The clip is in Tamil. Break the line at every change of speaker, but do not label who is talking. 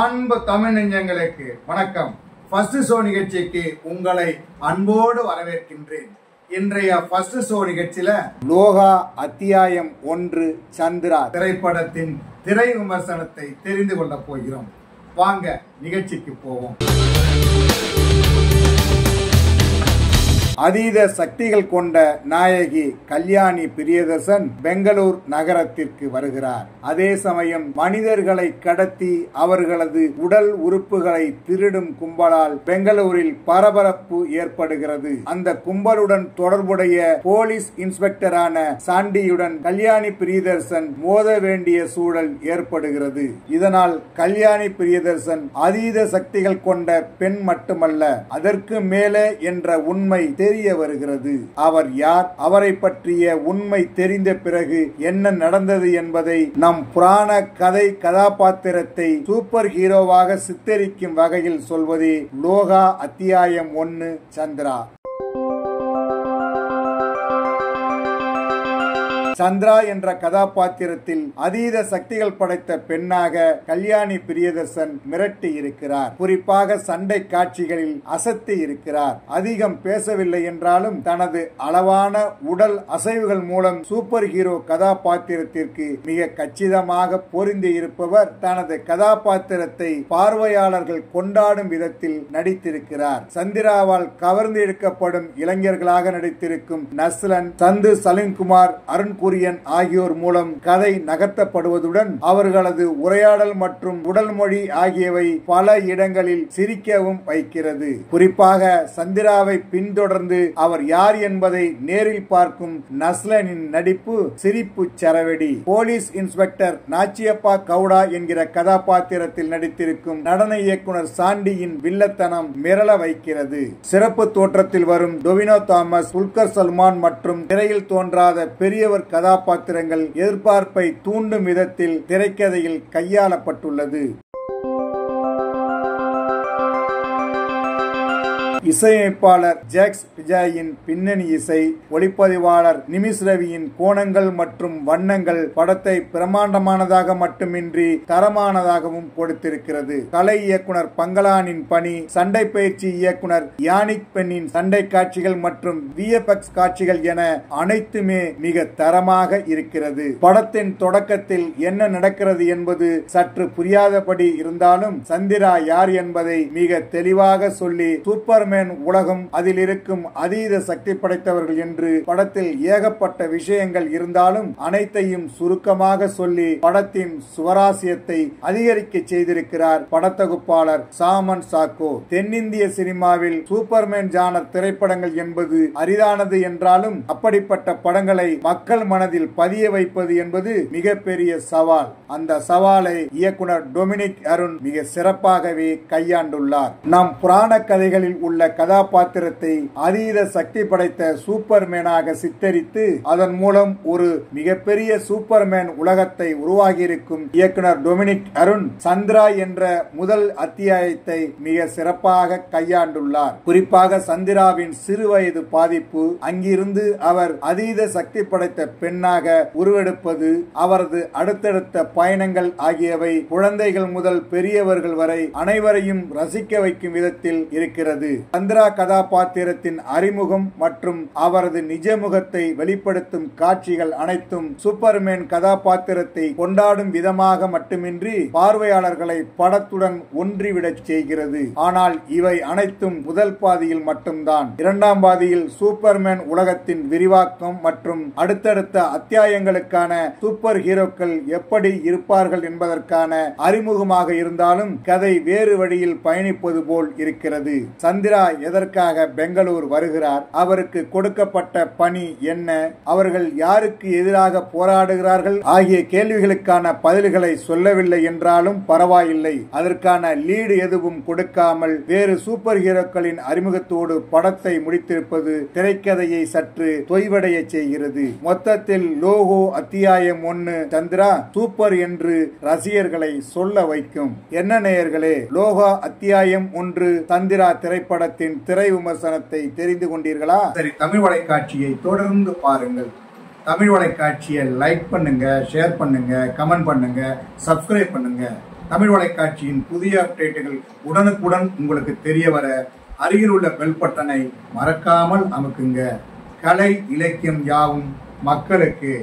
அன்பு தமிழ் நெஞ்சங்களுக்கு வணக்கம். ஃபர்ஸ்ட் ஷோ நிகழ்ச்சிக்கு உங்களை அன்போடு வரவேற்கின்றேன். இன்றைய ஃபர்ஸ்ட் ஷோ நிகழ்ச்சியில லோகா அத்தியாயம் 1 சந்திரா திரைப்படத்தின் திரை விமர்சனத்தை தெரிந்து கொள்ள போகிறோம். வாங்க நிகழ்ச்சிக்கு போவோம். அதீத சக்திகள் கொண்ட நாயகி கல்யாணி பிரியதர்சன் பெங்களூர் நகரத்திற்கு வருகிறார். அதே சமயம் மனிதர்களை கடத்தி அவர்களது உடல் உறுப்புகளை திருடும் கும்பலால் பெங்களூரில் பரபரப்பு ஏற்படுகிறது. அந்த கும்பலுடன் தொடர்புடைய போலீஸ் இன்ஸ்பெக்டரான சாண்டியுடன் கல்யாணி பிரியதர்சன் மோத வேண்டிய சூழல் ஏற்படுகிறது. இதனால் கல்யாணி பிரியதர்சன் அதீத சக்திகள் கொண்ட பெண் மட்டுமல்ல, அதற்கு மேலே என்ற உண்மை தெரிய வருகிறது. அவர் யார், அவரை பற்றிய உண்மை தெரிந்த பிறகு என்ன நடந்தது என்பதை நம் புராண கதை கதாபாத்திரத்தை சூப்பர் ஹீரோவாக சித்தரிக்கும் வகையில் சொல்வதே லோகா அத்தியாயம் 1 சந்திரா. சந்திரா என்ற கதாபாத்திரத்தில் அதீத சக்திகள் படைத்த பெண்ணாக கல்யாணி பிரியதர்சன் மிரட்டி இருக்கிறார். குறிப்பாக சண்டை காட்சிகளில் அசத்தி இருக்கிறார். அதிகம் பேசவில்லை என்றாலும் தனது அளவான உடல் அசைவுகள் மூலம் சூப்பர் ஹீரோ கதாபாத்திரத்திற்கு மிக கச்சிதமாக பொருந்தி இருப்பவர் தனது கதாபாத்திரத்தை பார்வையாளர்கள் கொண்டாடும் விதத்தில் நடித்திருக்கிறார். சந்திராவால் கவர்ந்து இழுக்கப்படும் இளைஞர்களாக நடித்திருக்கும் நஸ்லன், சந்து சலீம்குமார், அருண் ஆகியோர் மூலம் கதை நகர்த்தப்படுவதுடன் அவர்களது உரையாடல் மற்றும் உடல் மொழி ஆகியவை பல இடங்களில் சிரிக்கவும் வைக்கிறது. குறிப்பாக சந்திராவை பின்தொடர்ந்து அவர் யார் என்பதை நேரில் பார்க்கும் நஸ்லனின் நடிப்பு சிரிப்பு சரவெடி. போலீஸ் இன்ஸ்பெக்டர் நாச்சியப்பா கவுடா என்கிற கதாபாத்திரத்தில் நடித்திருக்கும் நடன இயக்குனர் சாண்டியின் வில்லத்தனம் மிரள வைக்கிறது. சிறப்பு தோற்றத்தில் வரும் டொவினோ தாமஸ், துல்கர் சல்மான் மற்றும் திரையில் தோன்றாத பெரியவர் கதாபாத்திரங்கள் எதிர்பார்ப்பை தூண்டும் விதத்தில் திரைக்கதையில் கையாளப்பட்டுள்ளது. இசையமைப்பாளர் ஜாக்ஸ் பிஜாயின் பின்னணி இசை, ஒளிப்பதிவாளர் நிமிஷ் ரவியின் கோணங்கள் மற்றும் வண்ணங்கள் படத்தை பிரமாண்டமானதாக மட்டுமின்றி தரமானதாகவும் கொடுத்திருக்கிறது. கலை இயக்குனர் பங்கலானின் பணி, சண்டை பயிற்சி இயக்குனர் யானிக் பெண்ணின் சண்டை காட்சிகள் மற்றும் விஎஃப்எக்ஸ் காட்சிகள் என அனைத்துமே மிக தரமாக இருக்கிறது. படத்தின் தொடக்கத்தில் என்ன நடக்கிறது என்பது சற்று புரியாதபடி இருந்தாலும் சந்திரா யார் என்பதை மிக தெளிவாக சொல்லி சூப்பர் உலகம், அதில் இருக்கும் அதீத சக்தி படைத்தவர்கள் என்று படத்தில் ஏகப்பட்ட விஷயங்கள் இருந்தாலும் அனைத்தையும் சுருக்கமாக சொல்லி படத்தின் சுவராசியத்தை அதிகரிக்க செய்திருக்கிறார் படத்தொகுப்பாளர் சாமன் சாக்கோ. தென்னிந்திய சினிமாவில் சூப்பர்மேன் ஜானர் திரைப்படங்கள் என்பது அரிதானது என்றாலும் அப்படிப்பட்ட படங்களை மக்கள் மனதில் பதிய வைப்பது என்பது மிகப்பெரிய சவால். அந்த சவாலை இயக்குனர் டொமினிக் அருண் மிக சிறப்பாகவே கையாண்டுள்ளார். நம் புராண கதைகளில் உள்ள கதாபாத்திரத்தை அதீத சக்தி படைத்த சூப்பர்மேனாக சித்தரித்து அதன் மூலம் ஒரு மிகப்பெரிய சூப்பர்மேன் உலகத்தை உருவாகியிருக்கும் இயக்குனர் டொமினிக் அருண் சந்திரா என்ற முதல் அத்தியாயத்தை மிக சிறப்பாக கையாண்டுள்ளார். குறிப்பாக சந்திராவின் சிறுவயது பாதிப்பு, அங்கிருந்து அவர் அதீத சக்தி படைத்த பெண்ணாக உருவெடுப்பது, அவரது அடுத்தடுத்த பயணங்கள் ஆகியவை குழந்தைகள் முதல் பெரியவர்கள் வரை அனைவரையும் ரசிக்க வைக்கும் விதத்தில் இருக்கிறது. சந்திரா கதாபாத்திரத்தின் அறிமுகம் மற்றும் அவரது நிஜமுகத்தை வெளிப்படுத்தும் காட்சிகள் அனைத்தும் சூப்பர்மேன் கதாபாத்திரத்தை கொண்டாடும் விதமாக மட்டுமின்றி பார்வையாளர்களை படத்துடன் ஒன்றிவிடச் செய்கிறது. ஆனால் இவை அனைத்தும் முதல் பாதியில் மட்டும்தான். இரண்டாம் பாதியில் சூப்பர்மேன் உலகத்தின் விரிவாக்கம் மற்றும் அடுத்தடுத்த அத்தியாயங்களுக்கான சூப்பர் ஹீரோக்கள் எப்படி இருப்பார்கள் என்பதற்கான அறிமுகமாக இருந்தாலும் கதை வேறு வழியில் பயணிப்பது போல் இருக்கிறது. சந்திரா எதற்காக பெங்களூர் வருகிறார், அவருக்கு கொடுக்கப்பட்ட பணி என்ன, அவர்கள் யாருக்கு எதிராக போராடுகிறார்கள் ஆகிய கேள்விகளுக்கான பதில்களை சொல்லவில்லை என்றாலும் பரவாயில்லை. அதற்கான லீடு எதுவும் கொடுக்காமல் வேறு சூப்பர் ஹீரோக்களின் அறிமுகத்தோடு படத்தை முடித்திருப்பது திரைக்கதையை சற்று தொய்வடைய செய்கிறது. மொத்தத்தில் லோகோ அத்தியாயம் 1 சந்திரா சூப்பர் என்று ரசிகர்களை சொல்ல வைக்கும். என்ன நேயர்களே, லோகோ அத்தியாயம் 1 சந்திரா திரைப்படத்தின் திரை விமர்சனத்தை தெரிந்து கொண்டீர்களா? சரி, தமிழ் வலைக்காட்சியை தொடர்ந்து பாருங்கள். தமிழ் வலைக்காட்சியை லைக் பண்ணுங்க, ஷேர் பண்ணுங்க, கமெண்ட் பண்ணுங்க, சப்ஸ்கிரைப் பண்ணுங்க. தமிழ் வலைக்காட்சியின் புதிய அப்டேட்டுகள் உடனுக்குடன் உங்களுக்கு தெரிய வர அருகில் உள்ள பெல் பட்டனை மறக்காமல் அமுக்குங்க. கலை இலக்கியம் யாவும் மக்களுக்கு.